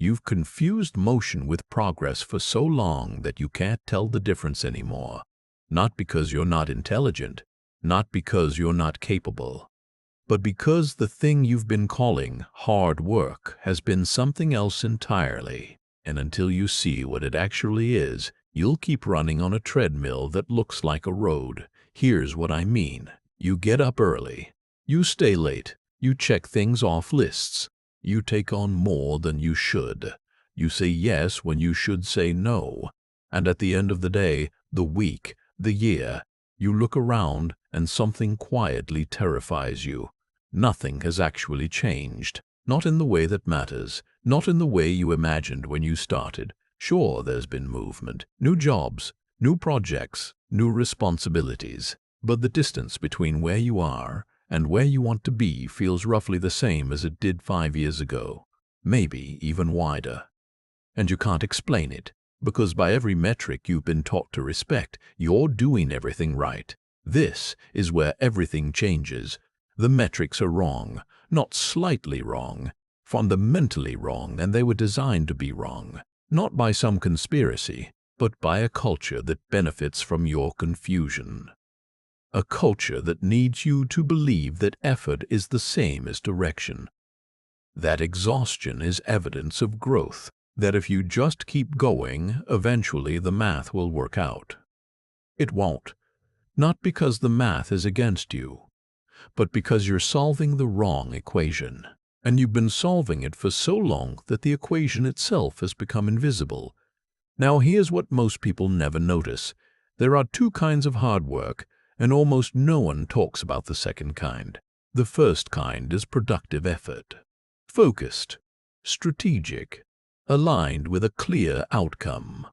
You've confused motion with progress for so long that you can't tell the difference anymore. Not because you're not intelligent, not because you're not capable, but because the thing you've been calling hard work has been something else entirely. And until you see what it actually is, you'll keep running on a treadmill that looks like a road. Here's what I mean. You get up early. You stay late. You check things off lists. You take on more than you should. You say yes when you should say no. And at the end of the day, the week, the year, you look around and something quietly terrifies you. Nothing has actually changed. Not in the way that matters. Not in the way you imagined when you started. Sure, there's been movement, new jobs, new projects, new responsibilities. But the distance between where you are and where you want to be feels roughly the same as it did 5 years ago, maybe even wider. And you can't explain it, because by every metric you've been taught to respect, you're doing everything right. This is where everything changes. The metrics are wrong, not slightly wrong, fundamentally wrong, and they were designed to be wrong, not by some conspiracy, but by a culture that benefits from your confusion. A culture that needs you to believe that effort is the same as direction, that exhaustion is evidence of growth, that if you just keep going, eventually the math will work out. It won't. Not because the math is against you, but because you're solving the wrong equation. And you've been solving it for so long that the equation itself has become invisible. Now here's what most people never notice. There are two kinds of hard work, and almost no one talks about the second kind. The first kind is productive effort. Focused, strategic, aligned with a clear outcome.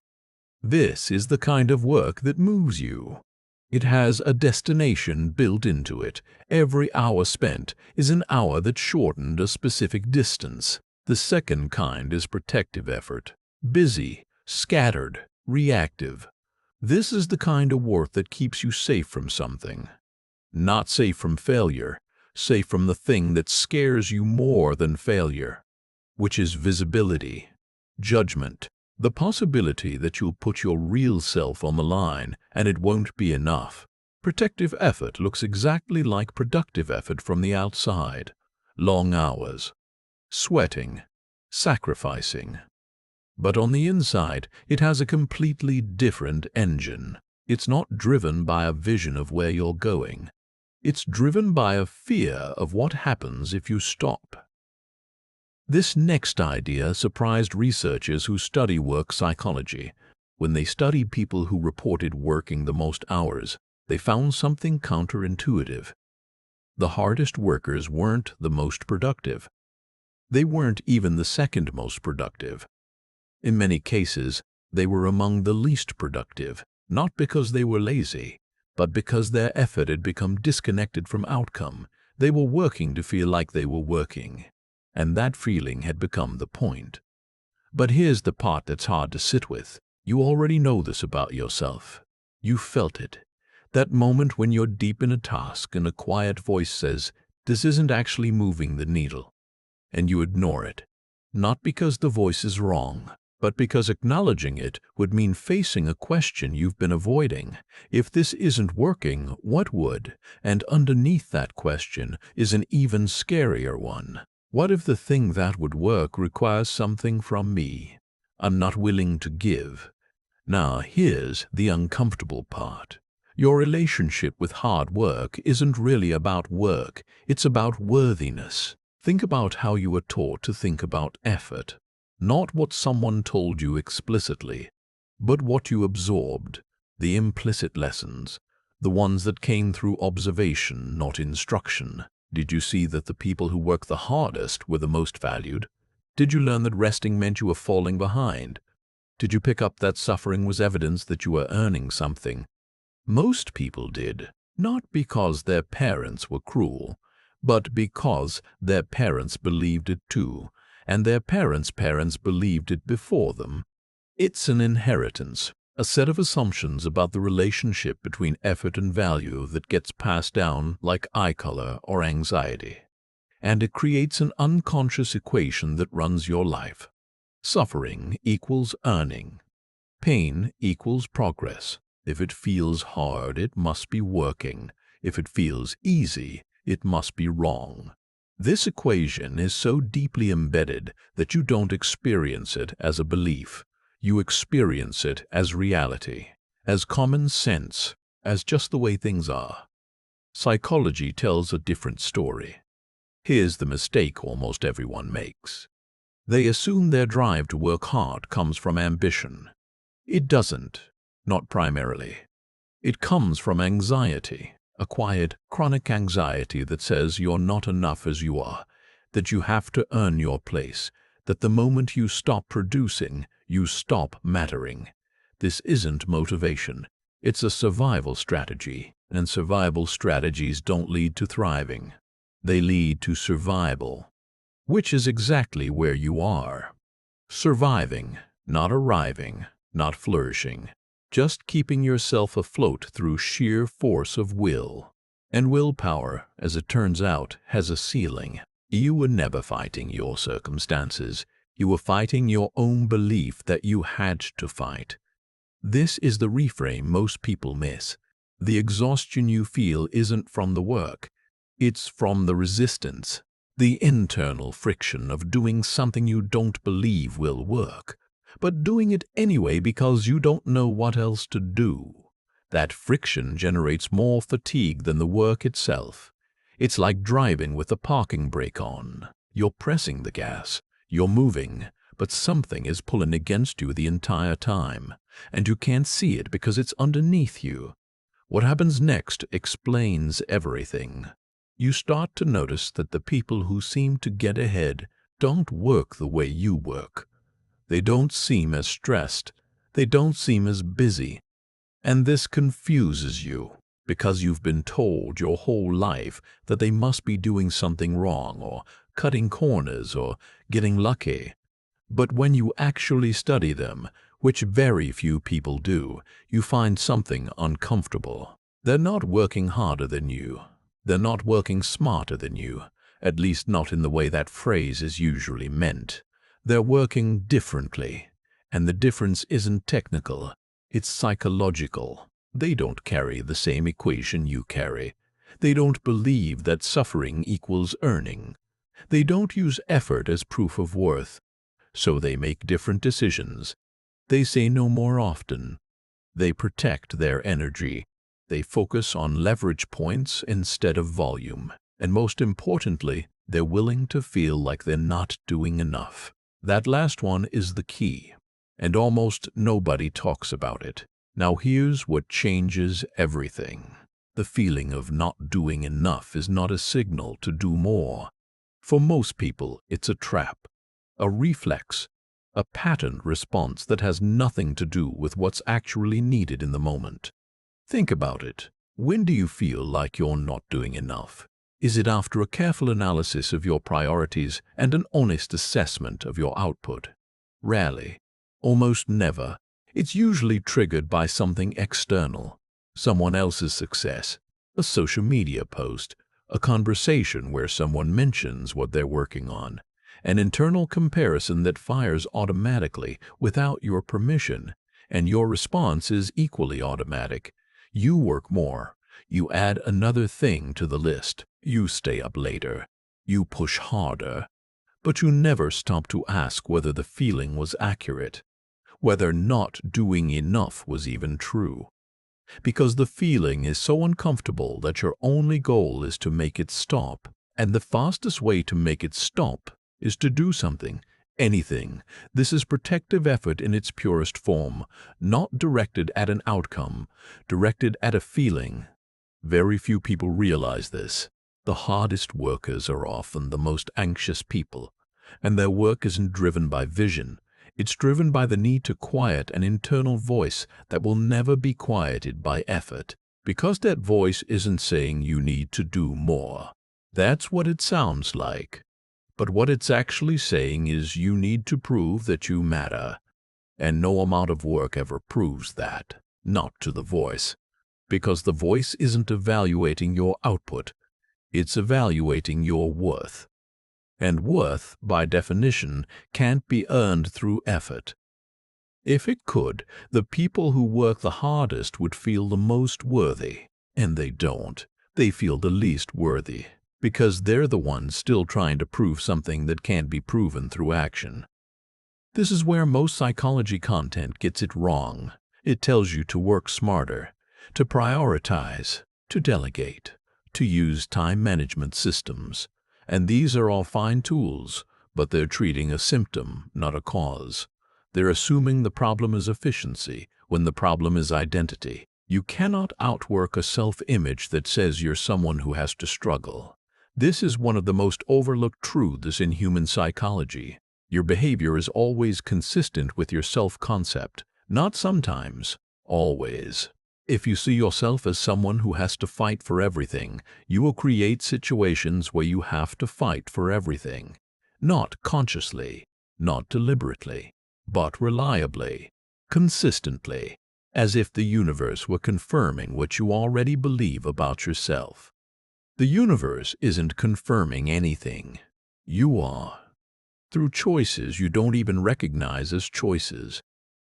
This is the kind of work that moves you. It has a destination built into it. Every hour spent is an hour that shortened a specific distance. The second kind is protective effort. Busy, scattered, reactive. This is the kind of work that keeps you safe from something. Not safe from failure, safe from the thing that scares you more than failure, which is visibility, judgment, the possibility that you'll put your real self on the line and it won't be enough. Protective effort looks exactly like productive effort from the outside. Long hours, sweating, sacrificing. But on the inside, it has a completely different engine. It's not driven by a vision of where you're going. It's driven by a fear of what happens if you stop. This next idea surprised researchers who study work psychology. When they studied people who reported working the most hours, they found something counterintuitive. The hardest workers weren't the most productive. They weren't even the second most productive. In many cases, they were among the least productive, not because they were lazy, but because their effort had become disconnected from outcome. They were working to feel like they were working, and that feeling had become the point. But here's the part that's hard to sit with. You already know this about yourself. You felt it. That moment when you're deep in a task and a quiet voice says, "This isn't actually moving the needle," and you ignore it. Not because the voice is wrong, but because acknowledging it would mean facing a question you've been avoiding. If this isn't working, what would? And underneath that question is an even scarier one. What if the thing that would work requires something from me I'm not willing to give? Now, here's the uncomfortable part. Your relationship with hard work isn't really about work, it's about worthiness. Think about how you were taught to think about effort. Not what someone told you explicitly, but what you absorbed, the implicit lessons, the ones that came through observation, not instruction. Did you see that the people who worked the hardest were the most valued? Did you learn that resting meant you were falling behind? Did you pick up that suffering was evidence that you were earning something? Most people did, not because their parents were cruel, but because their parents believed it too. And their parents' parents believed it before them. It's an inheritance, a set of assumptions about the relationship between effort and value that gets passed down like eye color or anxiety. And it creates an unconscious equation that runs your life. Suffering equals earning. Pain equals progress. If it feels hard, it must be working. If it feels easy, it must be wrong. This equation is so deeply embedded that you don't experience it as a belief. You experience it as reality, as common sense, as just the way things are. Psychology tells a different story. Here's the mistake almost everyone makes. They assume their drive to work hard comes from ambition. It doesn't, not primarily. It comes from anxiety, a quiet, chronic anxiety that says you're not enough as you are, that you have to earn your place, that the moment you stop producing, you stop mattering. This isn't motivation. It's a survival strategy, and survival strategies don't lead to thriving. They lead to survival, which is exactly where you are. Surviving, not arriving, not flourishing, just keeping yourself afloat through sheer force of will. And willpower, as it turns out, has a ceiling. You were never fighting your circumstances. You were fighting your own belief that you had to fight. This is the reframe most people miss. The exhaustion you feel isn't from the work. It's from the resistance, the internal friction of doing something you don't believe will work, but doing it anyway because you don't know what else to do. That friction generates more fatigue than the work itself. It's like driving with the parking brake on. You're pressing the gas, you're moving, but something is pulling against you the entire time, and you can't see it because it's underneath you. What happens next explains everything. You start to notice that the people who seem to get ahead don't work the way you work. They don't seem as stressed. They don't seem as busy. And this confuses you because you've been told your whole life that they must be doing something wrong or cutting corners or getting lucky. But when you actually study them, which very few people do, you find something uncomfortable. They're not working harder than you. They're not working smarter than you, at least not in the way that phrase is usually meant. They're working differently, and the difference isn't technical, it's psychological. They don't carry the same equation you carry. They don't believe that suffering equals earning. They don't use effort as proof of worth. So they make different decisions. They say no more often. They protect their energy. They focus on leverage points instead of volume. And most importantly, they're willing to feel like they're not doing enough. That last one is the key, and almost nobody talks about it. Now here's what changes everything. The feeling of not doing enough is not a signal to do more. For most people, it's a trap, a reflex, a patterned response that has nothing to do with what's actually needed in the moment. Think about it. When do you feel like you're not doing enough? Is it after a careful analysis of your priorities and an honest assessment of your output? Rarely. Almost never. It's usually triggered by something external. Someone else's success, a social media post, a conversation where someone mentions what they're working on, an internal comparison that fires automatically without your permission, and your response is equally automatic. You work more. You add another thing to the list. You stay up later. You push harder. But you never stop to ask whether the feeling was accurate, whether not doing enough was even true. Because the feeling is so uncomfortable that your only goal is to make it stop. And the fastest way to make it stop is to do something, anything. This is protective effort in its purest form, not directed at an outcome, directed at a feeling. Very few people realize this. The hardest workers are often the most anxious people, and their work isn't driven by vision. It's driven by the need to quiet an internal voice that will never be quieted by effort, because that voice isn't saying you need to do more. That's what it sounds like. But what it's actually saying is you need to prove that you matter. And no amount of work ever proves that, not to the voice. Because the voice isn't evaluating your output, it's evaluating your worth. And worth, by definition, can't be earned through effort. If it could, the people who work the hardest would feel the most worthy. And they don't. They feel the least worthy, because they're the ones still trying to prove something that can't be proven through action. This is where most psychology content gets it wrong. It tells you to work smarter, to prioritize, to delegate, to use time management systems. And these are all fine tools, but they're treating a symptom, not a cause. They're assuming the problem is efficiency when the problem is identity. You cannot outwork a self-image that says you're someone who has to struggle. This is one of the most overlooked truths in human psychology. Your behavior is always consistent with your self-concept, not sometimes, always. If you see yourself as someone who has to fight for everything, you will create situations where you have to fight for everything. Not consciously, not deliberately, but reliably, consistently, as if the universe were confirming what you already believe about yourself. The universe isn't confirming anything. You are. Through choices you don't even recognize as choices.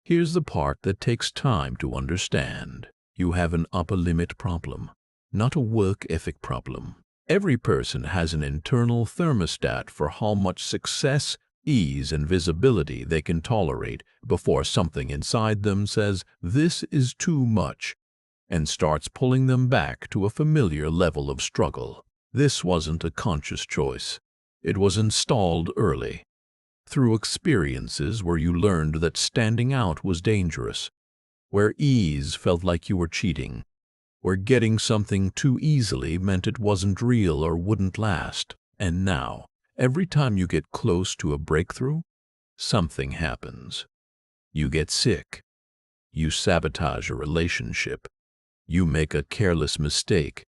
Here's the part that takes time to understand. You have an upper limit problem, not a work ethic problem. Every person has an internal thermostat for how much success, ease, and visibility they can tolerate before something inside them says, "This is too much," and starts pulling them back to a familiar level of struggle. This wasn't a conscious choice. It was installed early, through experiences where you learned that standing out was dangerous, where ease felt like you were cheating, where getting something too easily meant it wasn't real or wouldn't last. And now, every time you get close to a breakthrough, something happens. You get sick. You sabotage a relationship. You make a careless mistake.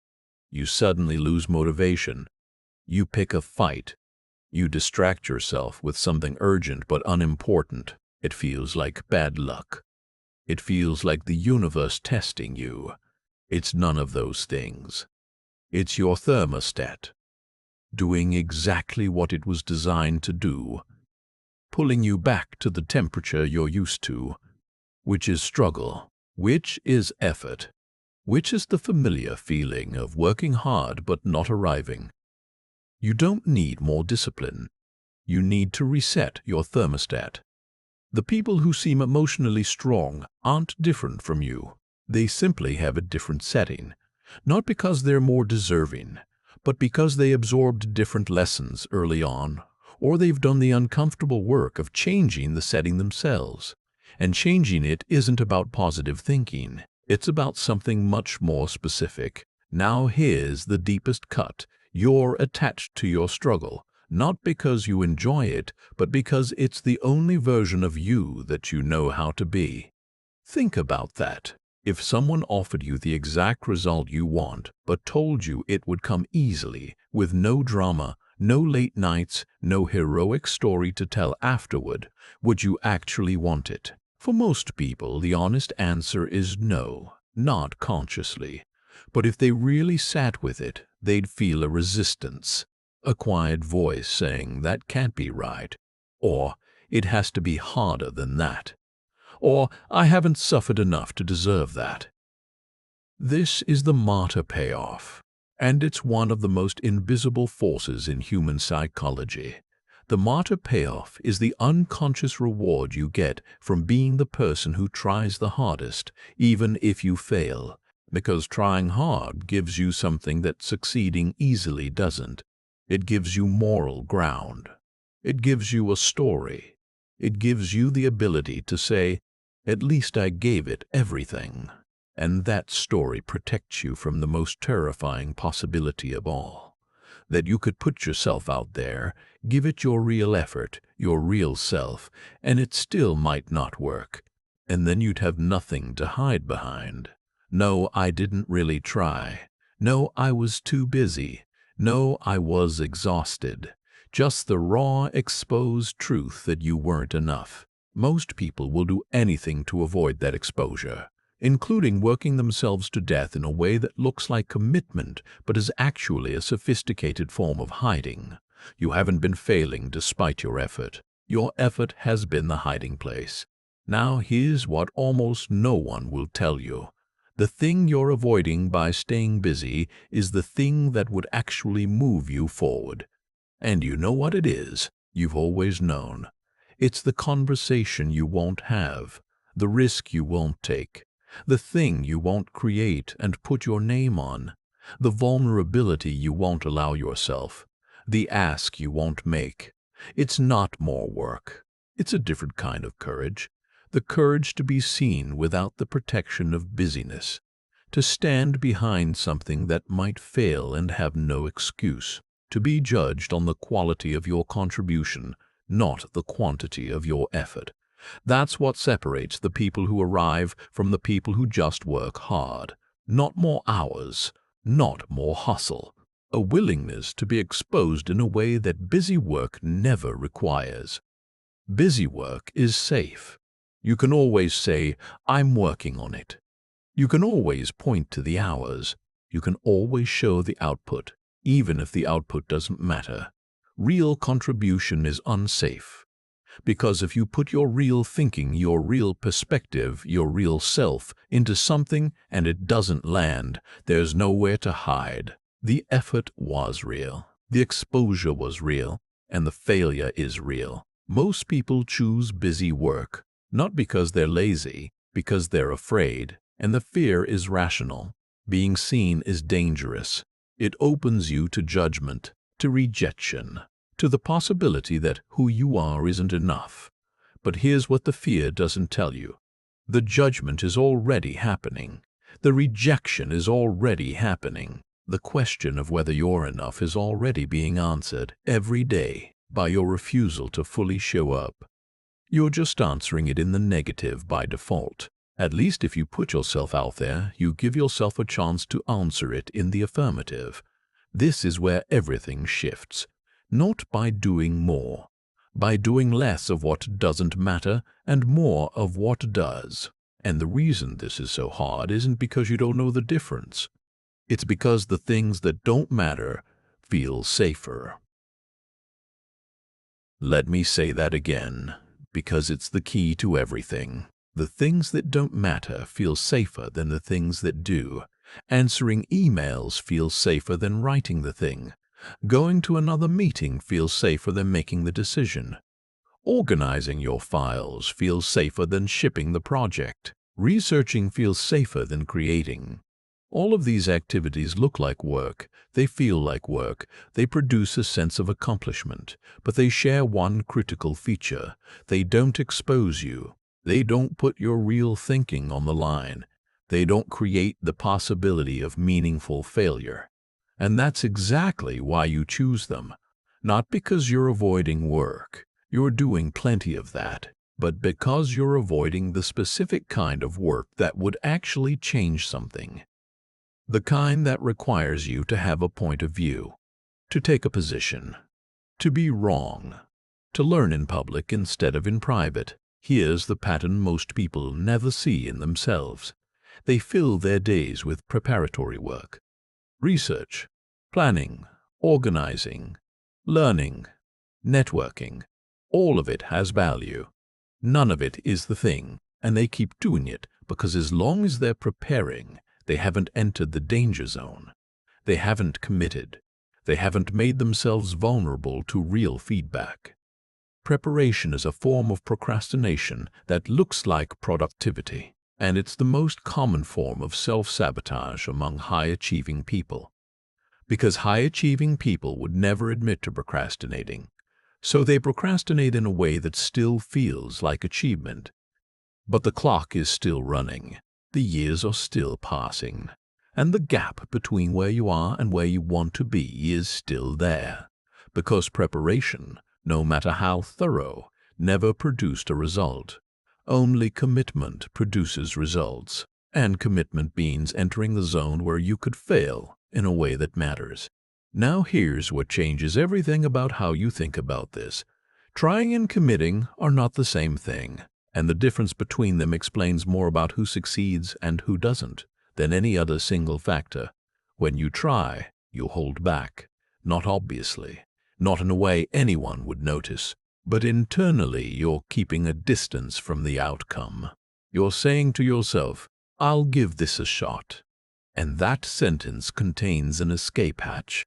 You suddenly lose motivation. You pick a fight. You distract yourself with something urgent but unimportant. It feels like bad luck. It feels like the universe testing you. It's none of those things. It's your thermostat, doing exactly what it was designed to do, pulling you back to the temperature you're used to, which is struggle, which is effort, which is the familiar feeling of working hard but not arriving. You don't need more discipline. You need to reset your thermostat. The people who seem emotionally strong aren't different from you. They simply have a different setting, not because they're more deserving, but because they absorbed different lessons early on, or they've done the uncomfortable work of changing the setting themselves. And changing it isn't about positive thinking. It's about something much more specific. Now here's the deepest cut. You're attached to your struggle, not because you enjoy it, but because it's the only version of you that you know how to be. Think about that. If someone offered you the exact result you want, but told you it would come easily, with no drama, no late nights, no heroic story to tell afterward, would you actually want it? For most people, the honest answer is no, not consciously. But if they really sat with it, they'd feel a resistance, a quiet voice saying that can't be right, or it has to be harder than that, or I haven't suffered enough to deserve that. This is the martyr payoff, and it's one of the most invisible forces in human psychology. The martyr payoff is the unconscious reward you get from being the person who tries the hardest, even if you fail, because trying hard gives you something that succeeding easily doesn't. It gives you moral ground. It gives you a story. It gives you the ability to say, "At least I gave it everything." And that story protects you from the most terrifying possibility of all. That you could put yourself out there, give it your real effort, your real self, and it still might not work. And then you'd have nothing to hide behind. No, I didn't really try. No, I was too busy. No, I was exhausted. Just the raw, exposed truth that you weren't enough. Most people will do anything to avoid that exposure, including working themselves to death in a way that looks like commitment but is actually a sophisticated form of hiding. You haven't been failing despite your effort. Your effort has been the hiding place. Now here's what almost no one will tell you. The thing you're avoiding by staying busy is the thing that would actually move you forward. And you know what it is. You've always known. It's the conversation you won't have, the risk you won't take, the thing you won't create and put your name on, the vulnerability you won't allow yourself, the ask you won't make. It's not more work. It's a different kind of courage. The courage to be seen without the protection of busyness, to stand behind something that might fail and have no excuse, to be judged on the quality of your contribution, not the quantity of your effort. That's what separates the people who arrive from the people who just work hard. Not more hours, not more hustle. A willingness to be exposed in a way that busy work never requires. Busy work is safe. You can always say, "I'm working on it." You can always point to the hours. You can always show the output, even if the output doesn't matter. Real contribution is unsafe. Because if you put your real thinking, your real perspective, your real self into something and it doesn't land, there's nowhere to hide. The effort was real, the exposure was real, and the failure is real. Most people choose busy work, not because they're lazy, because they're afraid, and the fear is rational. Being seen is dangerous. It opens you to judgment, to rejection, to the possibility that who you are isn't enough. But here's what the fear doesn't tell you. The judgment is already happening. The rejection is already happening. The question of whether you're enough is already being answered every day by your refusal to fully show up. You're just answering it in the negative by default. At least if you put yourself out there, you give yourself a chance to answer it in the affirmative. This is where everything shifts. Not by doing more, by doing less of what doesn't matter and more of what does. And the reason this is so hard isn't because you don't know the difference. It's because the things that don't matter feel safer. Let me say that again, because it's the key to everything. The things that don't matter feel safer than the things that do. Answering emails feels safer than writing the thing. Going to another meeting feels safer than making the decision. Organizing your files feels safer than shipping the project. Researching feels safer than creating. All of these activities look like work, they feel like work, they produce a sense of accomplishment, but they share one critical feature. They don't expose you. They don't put your real thinking on the line. They don't create the possibility of meaningful failure. And that's exactly why you choose them. Not because you're avoiding work. You're doing plenty of that. But because you're avoiding the specific kind of work that would actually change something. The kind that requires you to have a point of view, to take a position, to be wrong, to learn in public instead of in private. Here's the pattern most people never see in themselves. They fill their days with preparatory work, research, planning, organizing, learning, networking. All of it has value. None of it is the thing, and they keep doing it because as long as they're preparing, they haven't entered the danger zone. They haven't committed. They haven't made themselves vulnerable to real feedback. Preparation is a form of procrastination that looks like productivity, and it's the most common form of self-sabotage among high-achieving people. Because high-achieving people would never admit to procrastinating, so they procrastinate in a way that still feels like achievement. But the clock is still running. The years are still passing, and the gap between where you are and where you want to be is still there, because preparation, no matter how thorough, never produced a result. Only commitment produces results, and commitment means entering the zone where you could fail in a way that matters. Now here's what changes everything about how you think about this. Trying and committing are not the same thing. And the difference between them explains more about who succeeds and who doesn't than any other single factor. When you try, you hold back, not obviously, not in a way anyone would notice, but internally you're keeping a distance from the outcome. You're saying to yourself, "I'll give this a shot." And that sentence contains an escape hatch.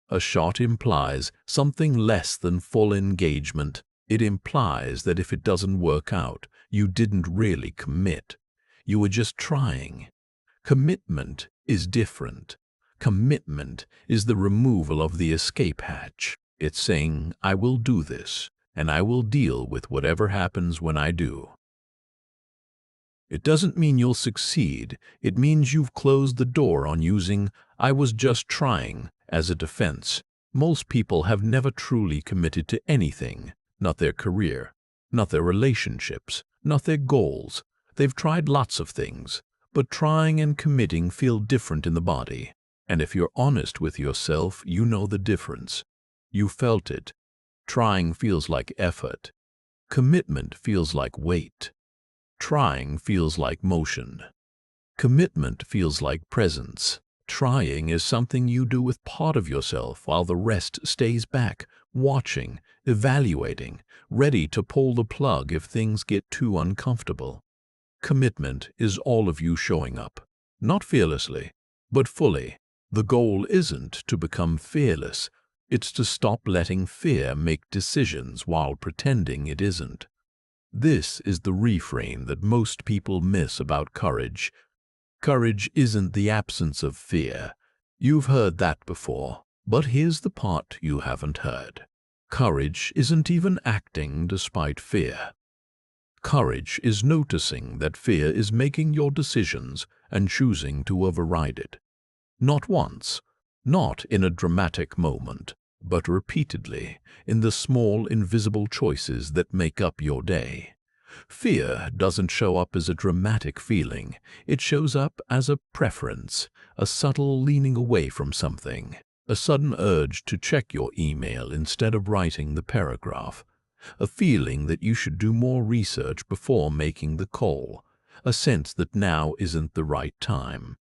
A shot implies something less than full engagement. It implies that if it doesn't work out, you didn't really commit. You were just trying. Commitment is different. Commitment is the removal of the escape hatch. It's saying, "I will do this, and I will deal with whatever happens when I do." It doesn't mean you'll succeed. It means you've closed the door on using "I was just trying" as a defense. Most people have never truly committed to anything, not their career, not their relationships, not their goals. They've tried lots of things, but trying and committing feel different in the body. And if you're honest with yourself, you know the difference. You felt it. Trying feels like effort. Commitment feels like weight. Trying feels like motion. Commitment feels like presence. Trying is something you do with part of yourself while the rest stays back, watching, evaluating, ready to pull the plug if things get too uncomfortable. Commitment is all of you showing up, not fearlessly, but fully. The goal isn't to become fearless. It's to stop letting fear make decisions while pretending it isn't. This is the reframe that most people miss about courage. Courage isn't the absence of fear. You've heard that before, but here's the part you haven't heard. Courage isn't even acting despite fear. Courage is noticing that fear is making your decisions and choosing to override it. Not once, not in a dramatic moment, but repeatedly in the small invisible choices that make up your day. Fear doesn't show up as a dramatic feeling. It shows up as a preference, a subtle leaning away from something, a sudden urge to check your email instead of writing the paragraph, a feeling that you should do more research before making the call, a sense that now isn't the right time.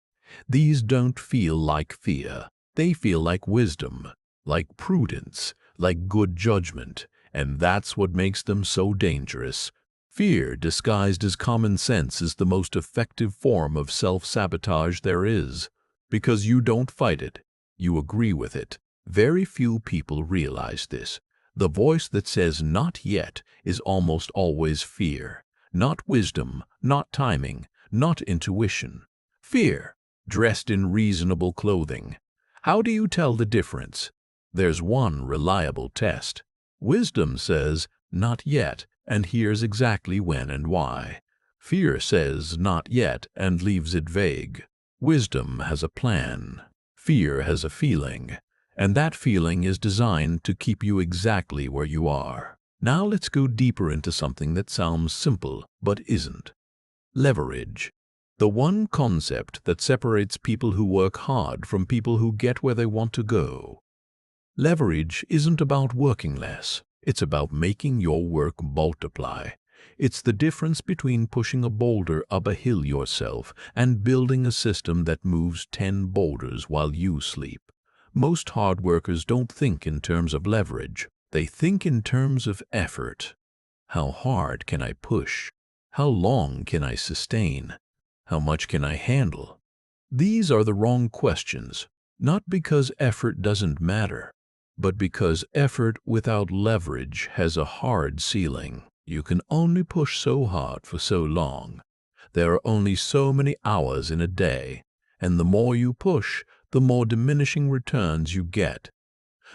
These don't feel like fear. They feel like wisdom, like prudence, like good judgment, and that's what makes them so dangerous. Fear disguised as common sense is the most effective form of self-sabotage there is, because you don't fight it, you agree with it. Very few people realize this. The voice that says "not yet" is almost always fear, not wisdom, not timing, not intuition. Fear, dressed in reasonable clothing. How do you tell the difference? There's one reliable test. Wisdom says "not yet" and here's exactly when and why. Fear says "not yet" and leaves it vague. Wisdom has a plan. Fear has a feeling. And that feeling is designed to keep you exactly where you are. Now let's go deeper into something that sounds simple but isn't. Leverage. The one concept that separates people who work hard from people who get where they want to go. Leverage isn't about working less. It's about making your work multiply. It's the difference between pushing a boulder up a hill yourself and building a system that moves 10 boulders while you sleep. Most hard workers don't think in terms of leverage. They think in terms of effort. How hard can I push? How long can I sustain? How much can I handle? These are the wrong questions, not because effort doesn't matter, but because effort without leverage has a hard ceiling. You can only push so hard for so long. There are only so many hours in a day, and the more you push, the more diminishing returns you get.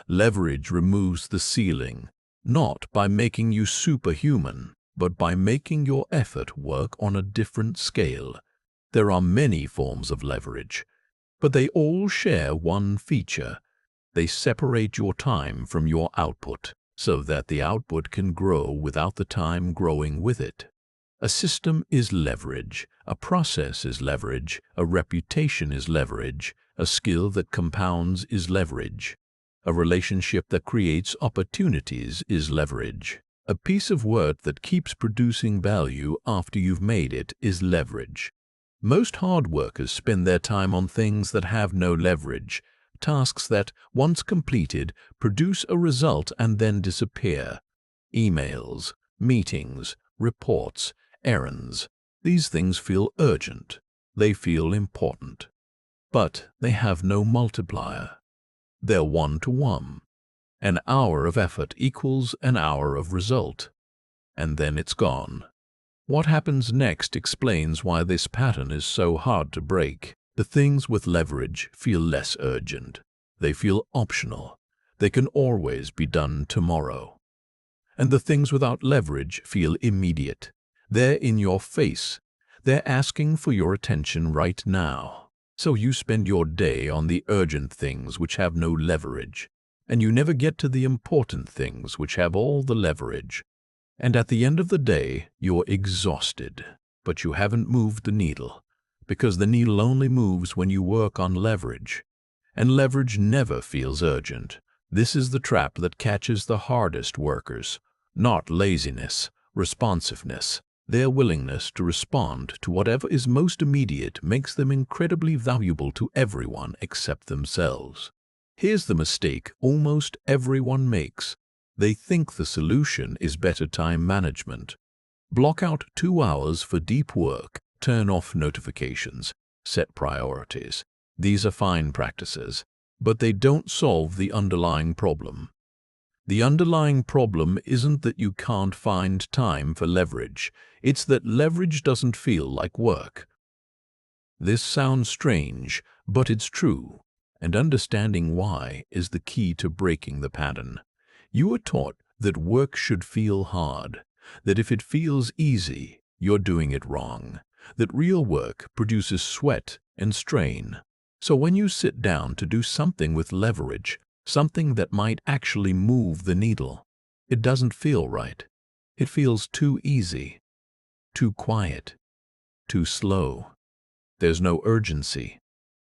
Leverage removes the ceiling, not by making you superhuman, but by making your effort work on a different scale. There are many forms of leverage, but they all share one feature. They separate your time from your output, so that the output can grow without the time growing with it. A system is leverage, a process is leverage, a reputation is leverage, a skill that compounds is leverage. A relationship that creates opportunities is leverage. A piece of work that keeps producing value after you've made it is leverage. Most hard workers spend their time on things that have no leverage, tasks that, once completed, produce a result and then disappear. Emails, meetings, reports, errands. These things feel urgent. They feel important. But they have no multiplier. They're one-to-one. An hour of effort equals an hour of result. And then it's gone. What happens next explains why this pattern is so hard to break. The things with leverage feel less urgent. They feel optional. They can always be done tomorrow. And the things without leverage feel immediate. They're in your face. They're asking for your attention right now. So you spend your day on the urgent things which have no leverage, and you never get to the important things which have all the leverage. And at the end of the day, you're exhausted, but you haven't moved the needle, because the needle only moves when you work on leverage. And leverage never feels urgent. This is the trap that catches the hardest workers. Not laziness, responsiveness. Their willingness to respond to whatever is most immediate makes them incredibly valuable to everyone except themselves. Here's the mistake almost everyone makes. They think the solution is better time management. Block out 2 hours for deep work, turn off notifications, set priorities. These are fine practices, but they don't solve the underlying problem. The underlying problem isn't that you can't find time for leverage, it's that leverage doesn't feel like work. This sounds strange, but it's true, and understanding why is the key to breaking the pattern. You are taught that work should feel hard, that if it feels easy, you're doing it wrong, that real work produces sweat and strain. So when you sit down to do something with leverage, something that might actually move the needle, it doesn't feel right. It feels too easy, too quiet, too slow. There's no urgency.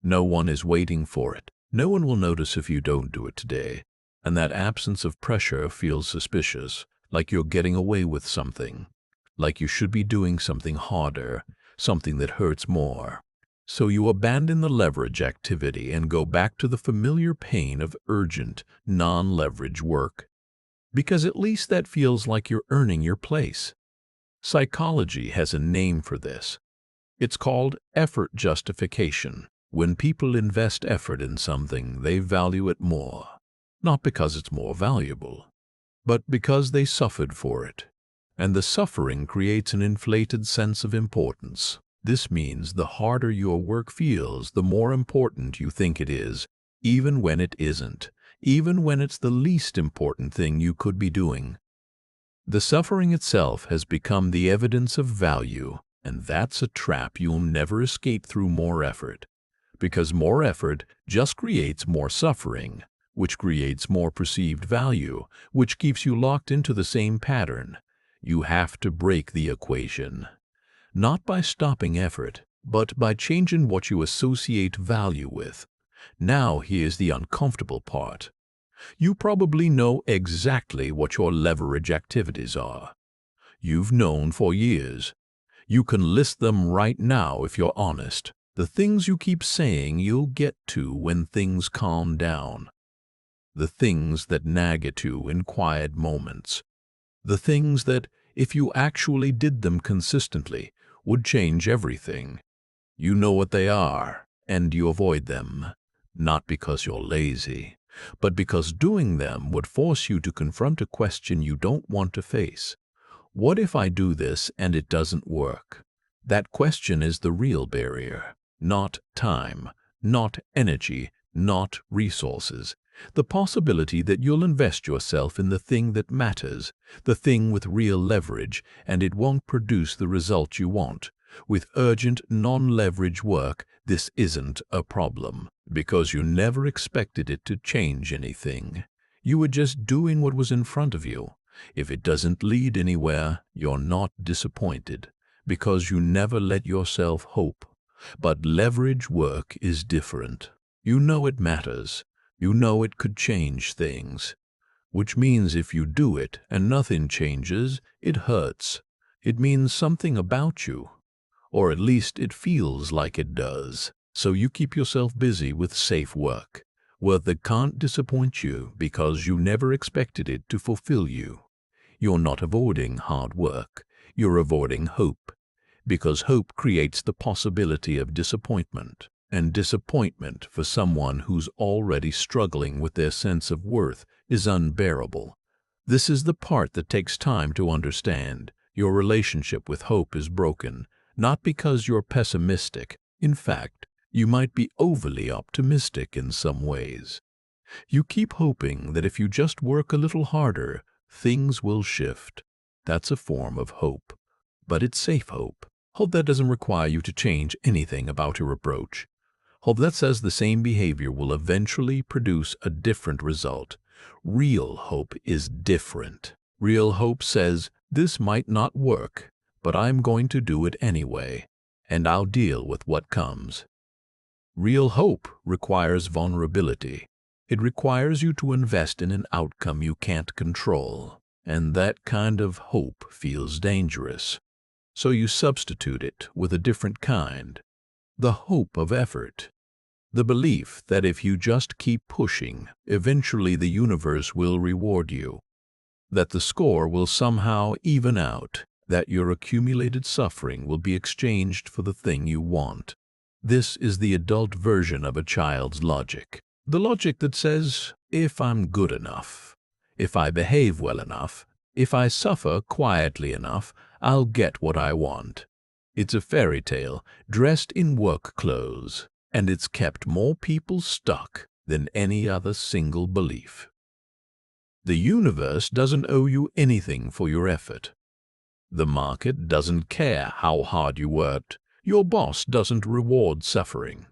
No one is waiting for it. No one will notice if you don't do it today. And that absence of pressure feels suspicious, like you're getting away with something, like you should be doing something harder, something that hurts more. So you abandon the leverage activity and go back to the familiar pain of urgent, non-leverage work. Because at least that feels like you're earning your place. Psychology has a name for this. It's called effort justification. When people invest effort in something, they value it more. Not because it's more valuable, but because they suffered for it. And the suffering creates an inflated sense of importance. This means the harder your work feels, the more important you think it is, even when it isn't, even when it's the least important thing you could be doing. The suffering itself has become the evidence of value, and that's a trap you'll never escape through more effort. Because more effort just creates more suffering, which creates more perceived value, which keeps you locked into the same pattern. You have to break the equation. Not by stopping effort, but by changing what you associate value with. Now here's the uncomfortable part. You probably know exactly what your leverage activities are. You've known for years. You can list them right now if you're honest. The things you keep saying you'll get to when things calm down. The things that nag at you in quiet moments. The things that, if you actually did them consistently, would change everything. You know what they are, and you avoid them. Not because you're lazy, but because doing them would force you to confront a question you don't want to face. What if I do this and it doesn't work? That question is the real barrier. Not time, not energy, not resources. The possibility that you'll invest yourself in the thing that matters, the thing with real leverage, and it won't produce the result you want. With urgent, non-leverage work, this isn't a problem, because you never expected it to change anything. You were just doing what was in front of you. If it doesn't lead anywhere, you're not disappointed, because you never let yourself hope. But leverage work is different. You know it matters. You know it could change things. Which means if you do it and nothing changes, it hurts. It means something about you. Or at least it feels like it does. So you keep yourself busy with safe work, work that can't disappoint you because you never expected it to fulfill you. You're not avoiding hard work, you're avoiding hope, because hope creates the possibility of disappointment, and disappointment for someone who's already struggling with their sense of worth is unbearable. This is the part that takes time to understand. Your relationship with hope is broken, not because you're pessimistic. In fact, you might be overly optimistic in some ways. You keep hoping that if you just work a little harder, things will shift. That's a form of hope, but it's safe hope. Hope that doesn't require you to change anything about your approach. Hope that says the same behavior will eventually produce a different result. Real hope is different. Real hope says, this might not work, but I'm going to do it anyway, and I'll deal with what comes. Real hope requires vulnerability. It requires you to invest in an outcome you can't control, and that kind of hope feels dangerous. So you substitute it with a different kind, the hope of effort. The belief that if you just keep pushing, eventually the universe will reward you, that the score will somehow even out, that your accumulated suffering will be exchanged for the thing you want. This is the adult version of a child's logic. The logic that says, if I'm good enough, if I behave well enough, if I suffer quietly enough, I'll get what I want. It's a fairy tale dressed in work clothes, and it's kept more people stuck than any other single belief. The universe doesn't owe you anything for your effort. The market doesn't care how hard you worked. Your boss doesn't reward suffering.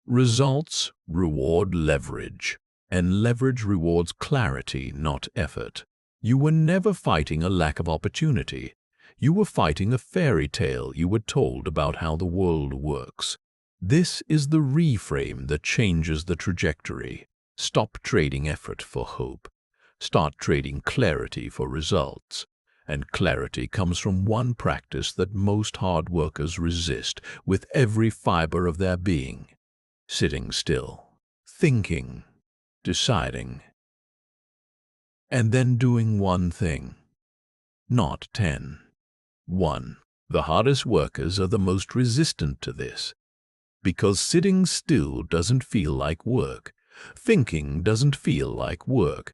Results reward leverage, and leverage rewards clarity, not effort. You were never fighting a lack of opportunity. You were fighting a fairy tale you were told about how the world works. This is the reframe that changes the trajectory. Stop trading effort for hope. Start trading clarity for results. And clarity comes from one practice that most hard workers resist with every fiber of their being: sitting still, thinking, deciding, and then doing one thing, not 10. 1. The hardest workers are the most resistant to this, because sitting still doesn't feel like work. Thinking doesn't feel like work.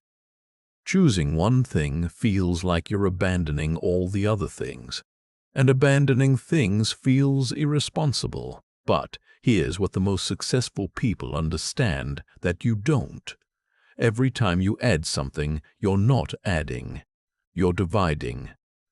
Choosing one thing feels like you're abandoning all the other things, and abandoning things feels irresponsible. But here's what the most successful people understand that you don't. Every time you add something, you're not adding. You're dividing.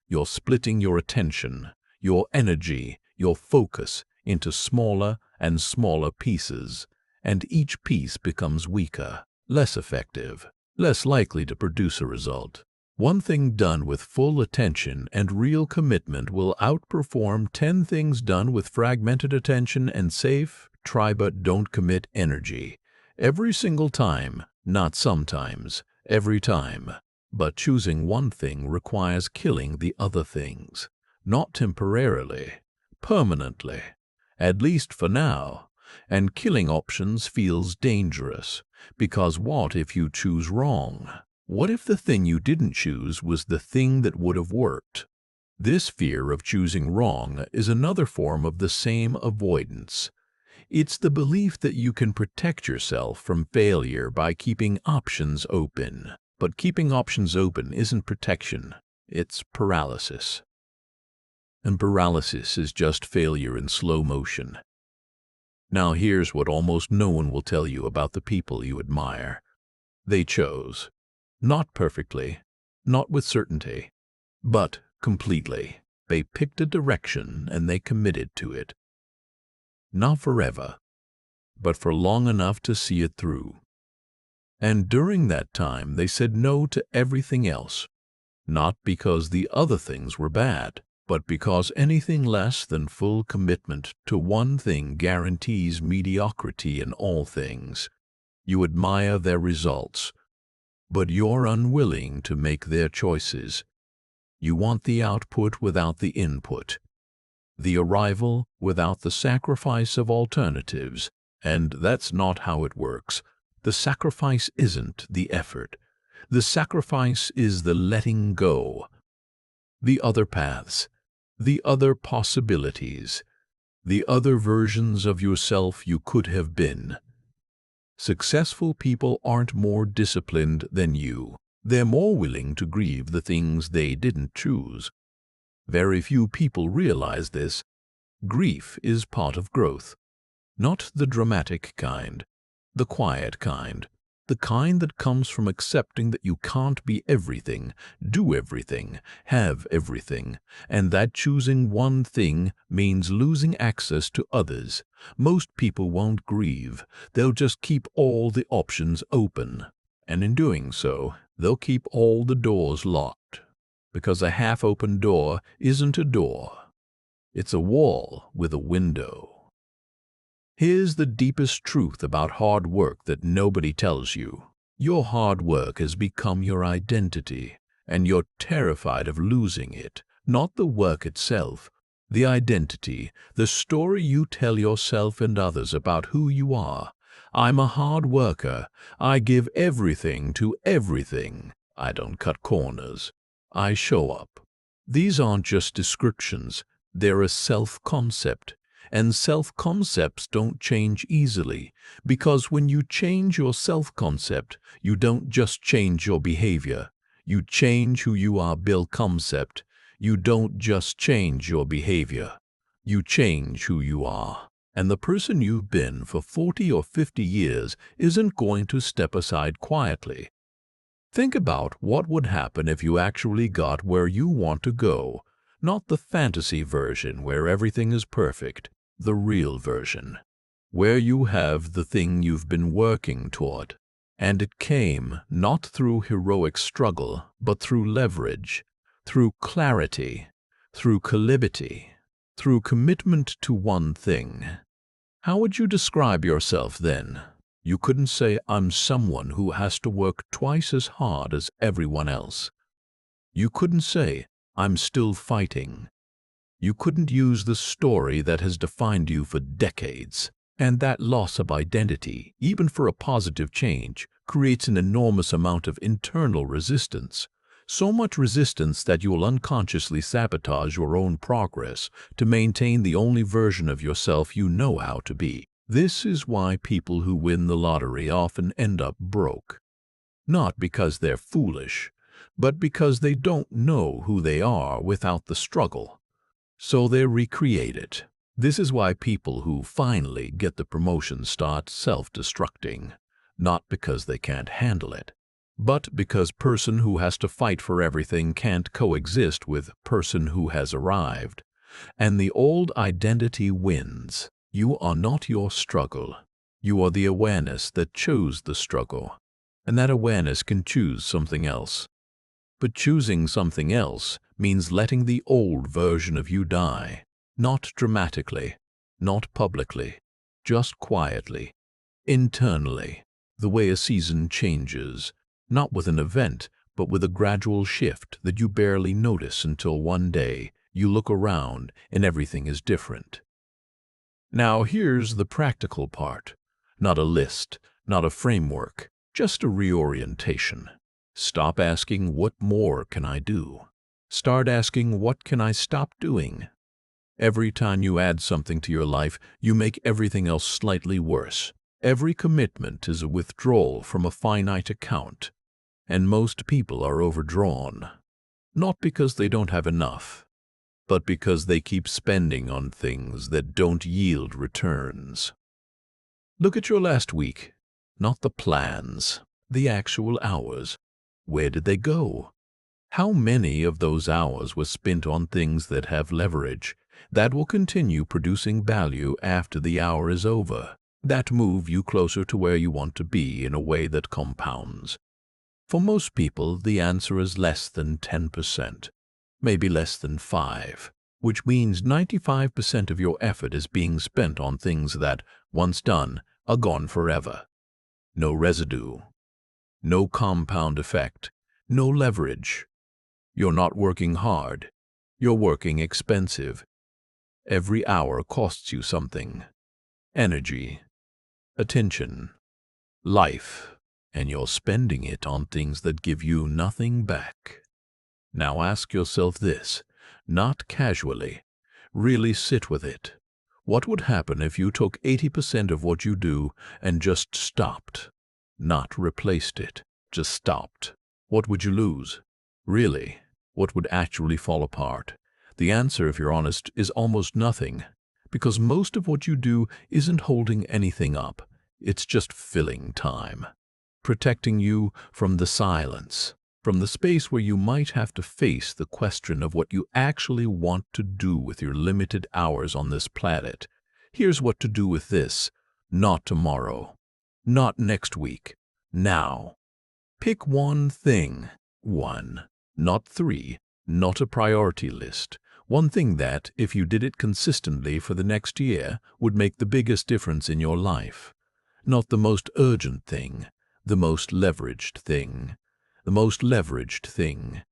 You're splitting your attention, your energy, your focus into smaller and smaller pieces, and each piece becomes weaker, less effective, less likely to produce a result. One thing done with full attention and real commitment will outperform 10 things done with fragmented attention and safe, try but don't commit energy. Every single time, not sometimes, every time. But choosing one thing requires killing the other things, not temporarily, permanently, at least for now. And killing options feels dangerous, because what if you choose wrong? What if the thing you didn't choose was the thing that would have worked? This fear of choosing wrong is another form of the same avoidance. It's the belief that you can protect yourself from failure by keeping options open. But keeping options open isn't protection, it's paralysis. And paralysis is just failure in slow motion. Now here's what almost no one will tell you about the people you admire. They chose. Not perfectly, not with certainty, but completely. They picked a direction and they committed to it. Not forever, but for long enough to see it through. And during that time they said no to everything else, not because the other things were bad, but because anything less than full commitment to one thing guarantees mediocrity in all things. You admire their results, but you're unwilling to make their choices. You want the output without the input, the arrival without the sacrifice of alternatives, and that's not how it works. The sacrifice isn't the effort. The sacrifice is the letting go. The other paths, the other possibilities, the other versions of yourself you could have been. Successful people aren't more disciplined than you. They're more willing to grieve the things they didn't choose. Very few people realize this. Grief is part of growth. Not the dramatic kind, the quiet kind, the kind that comes from accepting that you can't be everything, do everything, have everything, and that choosing one thing means losing access to others. Most people won't grieve. They'll just keep all the options open. And in doing so, they'll keep all the doors locked. Because a half-open door isn't a door. It's a wall with a window. Here's the deepest truth about hard work that nobody tells you. Your hard work has become your identity, and you're terrified of losing it. Not the work itself, the identity, the story you tell yourself and others about who you are. I'm a hard worker. I give everything to everything. I don't cut corners. I show up. These aren't just descriptions. They're a self-concept. And self-concepts don't change easily, because when you change your self-concept, you don't just change your behavior. You change who you are. Build concept. You don't just change your behavior. You change who you are. And the person you've been for 40 or 50 years isn't going to step aside quietly. Think about what would happen if you actually got where you want to go, not the fantasy version where everything is perfect. The real version, where you have the thing you've been working toward. And it came not through heroic struggle, but through leverage, through clarity, through calibrity, through commitment to one thing. How would you describe yourself then? You couldn't say, I'm someone who has to work twice as hard as everyone else. You couldn't say, I'm still fighting. You couldn't use the story that has defined you for decades. And that loss of identity, even for a positive change, creates an enormous amount of internal resistance. So much resistance that you will unconsciously sabotage your own progress to maintain the only version of yourself you know how to be. This is why people who win the lottery often end up broke. Not because they're foolish, but because they don't know who they are without the struggle. So they recreate it. This is why people who finally get the promotion start self-destructing, not because they can't handle it, but because person who has to fight for everything can't coexist with person who has arrived. And the old identity wins. You are not your struggle. You are the awareness that chose the struggle. And that awareness can choose something else. But choosing something else means letting the old version of you die. Not dramatically, not publicly, just quietly, internally, the way a season changes, not with an event, but with a gradual shift that you barely notice until one day you look around and everything is different. Now here's the practical part. Not a list, not a framework, just a reorientation. Stop asking, what more can I do? Start asking, what can I stop doing? Every time you add something to your life, you make everything else slightly worse. Every commitment is a withdrawal from a finite account, and most people are overdrawn. Not because they don't have enough, but because they keep spending on things that don't yield returns. Look at your last week, not the plans, the actual hours. Where did they go? How many of those hours were spent on things that have leverage, that will continue producing value after the hour is over, that move you closer to where you want to be in a way that compounds? For most people, the answer is less than 10%, maybe less than 5%, which means 95% of your effort is being spent on things that, once done, are gone forever. No residue, no compound effect, no leverage. You're not working hard, you're working expensive. Every hour costs you something. Energy, attention, life, and you're spending it on things that give you nothing back. Now ask yourself this, not casually. Really sit with it. What would happen if you took 80% of what you do and just stopped? Not replaced it, just stopped. What would you lose? Really, what would actually fall apart? The answer, if you're honest, is almost nothing, because most of what you do isn't holding anything up. It's just filling time, protecting you from the silence, from the space where you might have to face the question of what you actually want to do with your limited hours on this planet. Here's what to do with this, not tomorrow, not next week, now. Pick one thing, one, not three, not a priority list. One thing that, if you did it consistently for the next year, would make the biggest difference in your life. Not the most urgent thing, the most leveraged thing. The most leveraged thing.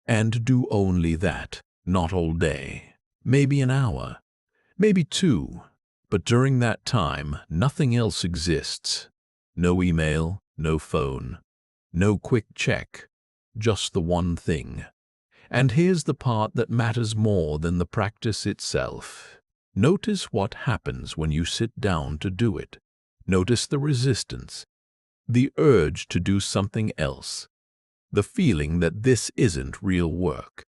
And do only that, not all day. Maybe an hour, maybe two. But during that time, nothing else exists. No email, no phone, no quick check, just the one thing. And here's the part that matters more than the practice itself. Notice what happens when you sit down to do it. Notice the resistance, the urge to do something else, the feeling that this isn't real work,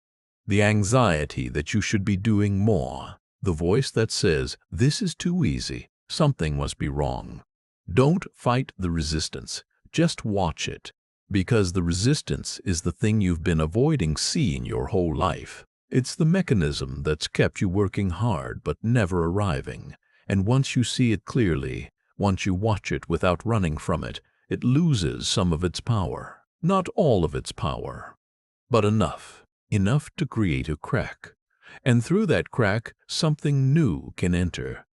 the anxiety that you should be doing more, the voice that says, this is too easy, something must be wrong. Don't fight the resistance, just watch it, because the resistance is the thing you've been avoiding seeing your whole life. It's the mechanism that's kept you working hard but never arriving. And once you see it clearly, once you watch it without running from it, it loses some of its power. Not all of its power, but enough to create a crack. And through that crack, something new can enter.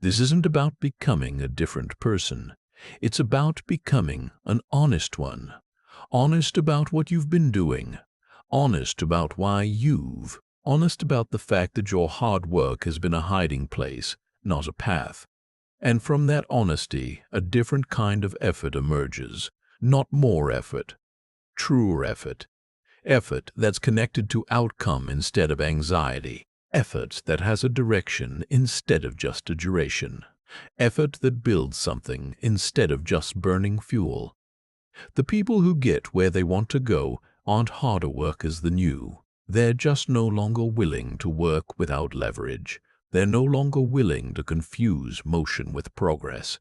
This isn't about becoming a different person. It's about becoming an honest one. Honest about what you've been doing. Honest about honest about the fact that your hard work has been a hiding place, not a path. And from that honesty, a different kind of effort emerges. Not more effort, truer effort. Effort that's connected to outcome instead of anxiety. Effort that has a direction instead of just a duration. Effort that builds something instead of just burning fuel. The people who get where they want to go aren't harder workers than you. They're just no longer willing to work without leverage. They're no longer willing to confuse motion with progress.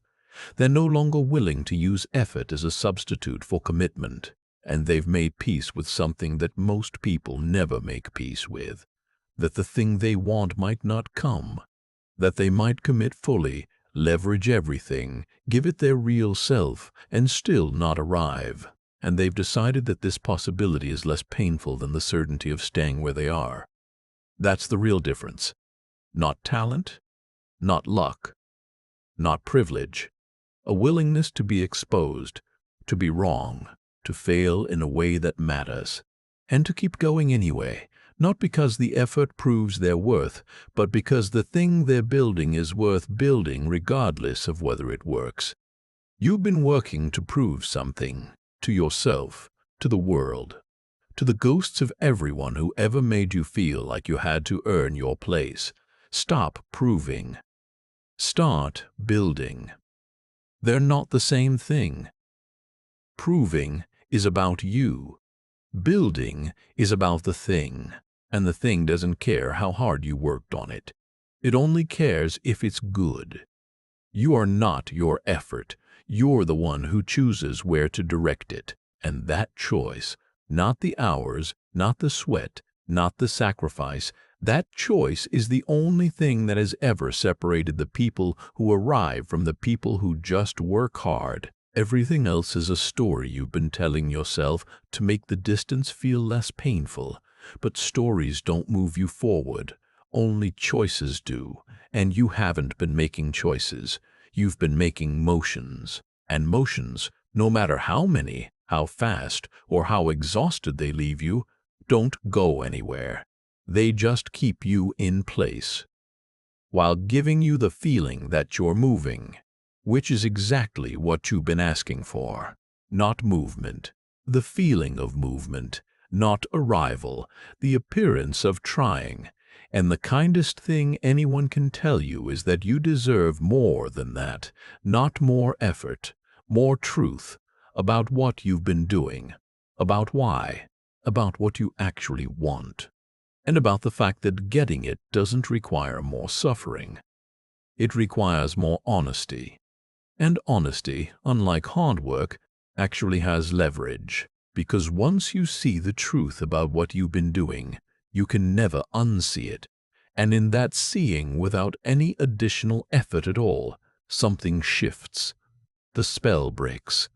They're no longer willing to use effort as a substitute for commitment. And they've made peace with something that most people never make peace with. That the thing they want might not come. That they might commit fully, leverage everything, give it their real self, and still not arrive. And they've decided that this possibility is less painful than the certainty of staying where they are. That's the real difference. Not talent, not luck, not privilege. A willingness to be exposed, to be wrong, to fail in a way that matters, and to keep going anyway, not because the effort proves their worth, but because the thing they're building is worth building regardless of whether it works. You've been working to prove something, to yourself, to the world, to the ghosts of everyone who ever made you feel like you had to earn your place. Stop proving. Start building. They're not the same thing. Proving is about you. Building is about the thing, and the thing doesn't care how hard you worked on it. It only cares if it's good. You are not your effort. You're the one who chooses where to direct it, and that choice, not the hours, not the sweat, not the sacrifice, that choice is the only thing that has ever separated the people who arrive from the people who just work hard. Everything else is a story you've been telling yourself to make the distance feel less painful. But stories don't move you forward. Only choices do. And you haven't been making choices. You've been making motions. And motions, no matter how many, how fast, or how exhausted they leave you, don't go anywhere. They just keep you in place, while giving you the feeling that you're moving. which is exactly what you've been asking for. Not movement, the feeling of movement, not arrival, the appearance of trying. And the kindest thing anyone can tell you is that you deserve more than that, not more effort, more truth about what you've been doing, about why, about what you actually want, and about the fact that getting it doesn't require more suffering. It requires more honesty. And honesty, unlike hard work, actually has leverage, because once you see the truth about what you've been doing, you can never unsee it. And in that seeing, without any additional effort at all, something shifts. The spell breaks.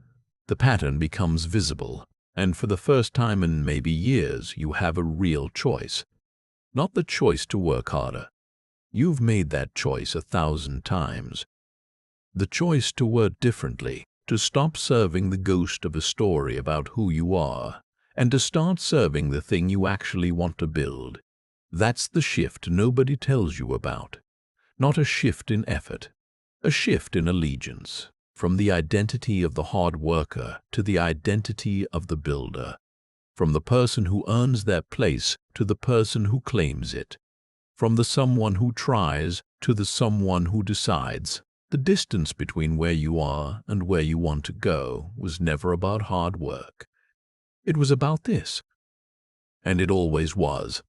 The pattern becomes visible. And for the first time in maybe years, you have a real choice. Not the choice to work harder. You've made that choice 1,000 times. The choice to work differently, to stop serving the ghost of a story about who you are, and to start serving the thing you actually want to build. That's the shift nobody tells you about. Not a shift in effort, a shift in allegiance, from the identity of the hard worker to the identity of the builder, from the person who earns their place to the person who claims it, from the someone who tries to the someone who decides. The distance between where you are and where you want to go was never about hard work. It was about this. And it always was.